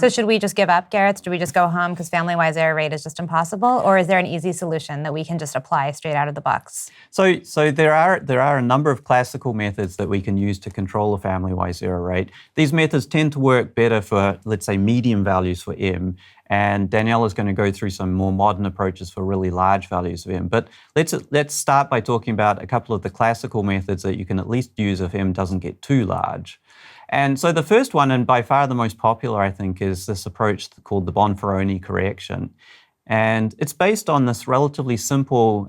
So should we just give up, Gareth? Do we just go home because family-wise error rate is just impossible? Or is there an easy solution that we can just apply straight out of the box? So there are a number of classical methods that we can use to control a family-wise error rate. These methods tend to work better for, let's say, medium values for M, and Danielle is going to go through some more modern approaches for really large values of M. But let's start by talking about a couple of the classical methods that you can at least use if M doesn't get too large. And so the first one, and by far the most popular, I think, is this approach called the Bonferroni Correction. And it's based on this relatively simple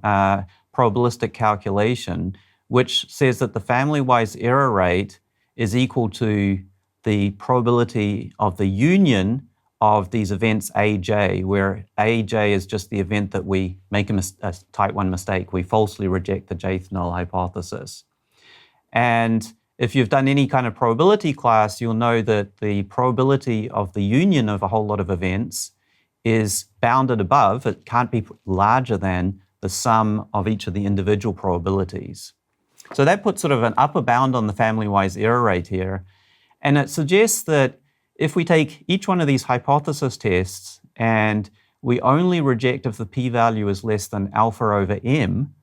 probabilistic calculation, which says that the family-wise error rate is equal to the probability of the union of these events AJ, where AJ is just the event that we make a type 1 mistake. We falsely reject the jth null hypothesis. And if you've done any kind of probability class, you'll know that the probability of the union of a whole lot of events is bounded above. It can't be larger than the sum of each of the individual probabilities. So that puts sort of an upper bound on the family-wise error rate here. And it suggests that if we take each one of these hypothesis tests and we only reject if the p-value is less than alpha over m,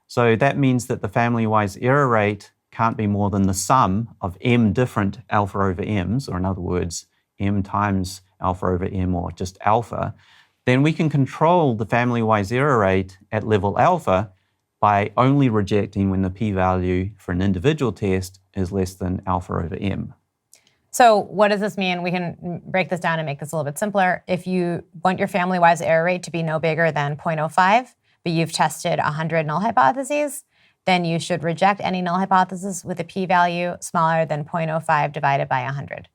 so that means that the family-wise error rate can't be more than the sum of m different alpha over m's, or in other words, m times alpha over m, or just alpha, then we can control the family-wise error rate at level alpha by only rejecting when the p-value for an individual test is less than alpha over m. So what does this mean? We can break this down and make this a little bit simpler. If you want your family-wise error rate to be no bigger than 0.05, but you've tested 100 null hypotheses, then you should reject any null hypothesis with a p-value smaller than 0.05 divided by 100.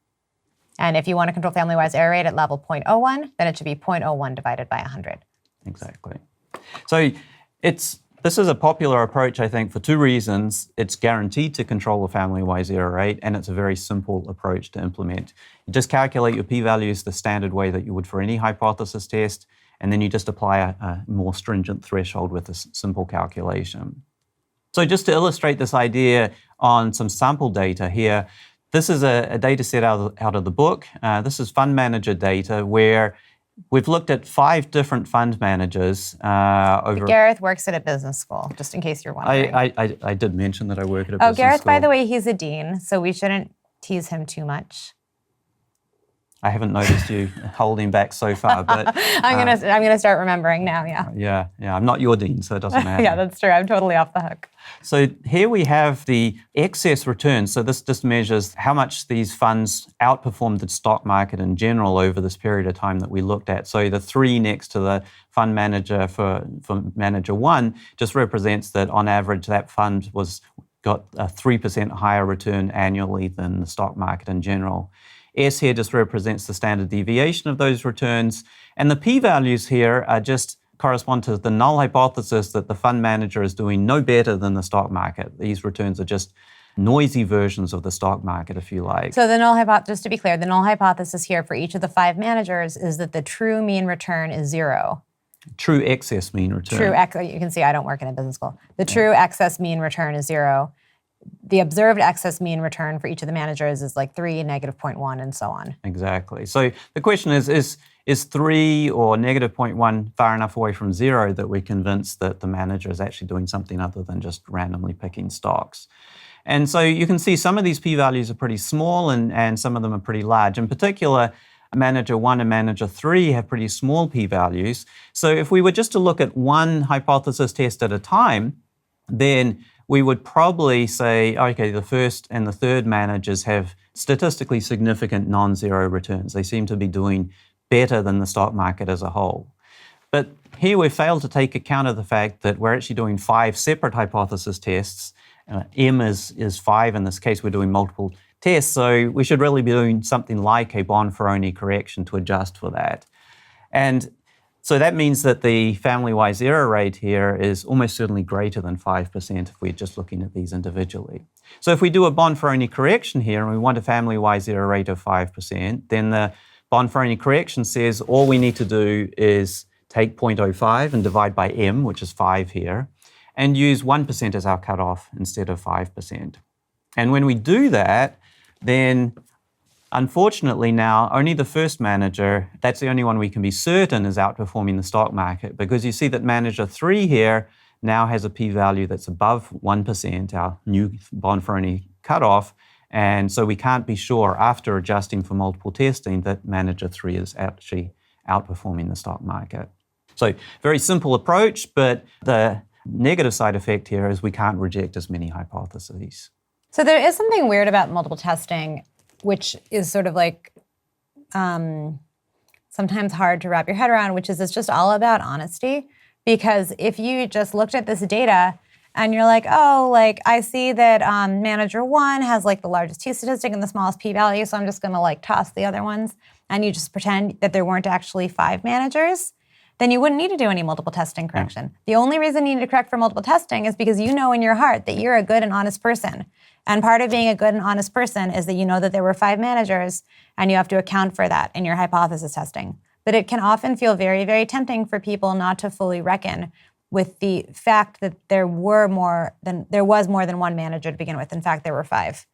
And if you want to control family-wise error rate at level 0.01, then it should be 0.01 divided by 100. Exactly. So this is a popular approach, I think, for two reasons. It's guaranteed to control a family-wise error rate, and it's a very simple approach to implement. You just calculate your p-values the standard way that you would for any hypothesis test, and then you just apply a more stringent threshold with a simple calculation. So just to illustrate this idea on some sample data here, this is a data set out of the book. This is fund manager data where we've looked at 5 different fund managers over... Gareth works at a business school, just in case you're wondering. I did mention that I work at a business Gareth, school. by the way, he's a dean, so we shouldn't tease him too much. I haven't noticed you holding back so far, but... I'm gonna start remembering now, yeah. Yeah, I'm not your dean, so it doesn't matter. Yeah, that's true. I'm totally off the hook. So here we have the excess return. So this just measures how much these funds outperformed the stock market in general over this period of time that we looked at. So the 3 next to the fund manager for manager 1 just represents that on average that fund got a 3% higher return annually than the stock market in general. S here just represents the standard deviation of those returns. And the p-values here are just correspond to the null hypothesis that the fund manager is doing no better than the stock market. These returns are just noisy versions of the stock market, if you like. So the null just to be clear, the null hypothesis here for each of the 5 managers is that the true mean return is 0. True excess mean return. You can see I don't work in a business school. The true excess mean return is 0. The observed excess mean return for each of the managers is like 3, negative 0.1, and so on. Exactly. So the question is 3 or negative 0.1 far enough away from 0 that we're convinced that the manager is actually doing something other than just randomly picking stocks? And so you can see some of these p-values are pretty small and some of them are pretty large. In particular, manager 1 and manager 3 have pretty small p-values. So if we were just to look at one hypothesis test at a time, then we would probably say, okay, the first and the third managers have statistically significant non-zero returns. They seem to be doing better than the stock market as a whole. But here we failed to take account of the fact that we're actually doing 5 separate hypothesis tests. M is 5. In this case, we're doing multiple tests. So we should really be doing something like a Bonferroni correction to adjust for that. And so that means that the family-wise error rate here is almost certainly greater than 5% if we're just looking at these individually. So if we do a Bonferroni correction here and we want a family-wise error rate of 5%, then the Bonferroni correction says all we need to do is take 0.05 and divide by m, which is 5 here, and use 1% as our cutoff instead of 5%. And when we do that, then Unfortunately now, only the first manager, that's the only one we can be certain is outperforming the stock market, because you see that manager 3 here now has a p-value that's above 1%, our new Bonferroni cutoff, and so we can't be sure after adjusting for multiple testing that manager 3 is actually outperforming the stock market. So very simple approach, but the negative side effect here is we can't reject as many hypotheses. So there is something weird about multiple testing, which is sort of like sometimes hard to wrap your head around, which is it's just all about honesty. Because if you just looked at this data and you're like, oh, like I see that manager 1 has like the largest t-statistic and the smallest p-value, so I'm just gonna like toss the other ones, and you just pretend that there weren't actually 5 managers, then you wouldn't need to do any multiple testing correction. Yeah. The only reason you need to correct for multiple testing is because you know in your heart that you're a good and honest person. And part of being a good and honest person is that you know that there were 5 managers, and you have to account for that in your hypothesis testing. But it can often feel very, very tempting for people not to fully reckon with the fact that there was more than 1 manager to begin with. In fact, there were 5.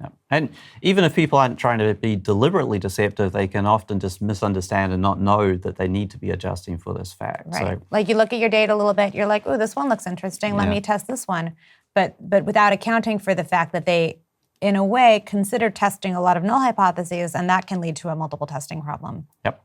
Yeah. And even if people aren't trying to be deliberately deceptive, they can often just misunderstand and not know that they need to be adjusting for this fact. Right. So, like you look at your data a little bit, you're like, oh, this one looks interesting. Let me test this one. But without accounting for the fact that they, in a way, consider testing a lot of null hypotheses, and that can lead to a multiple testing problem. Yep.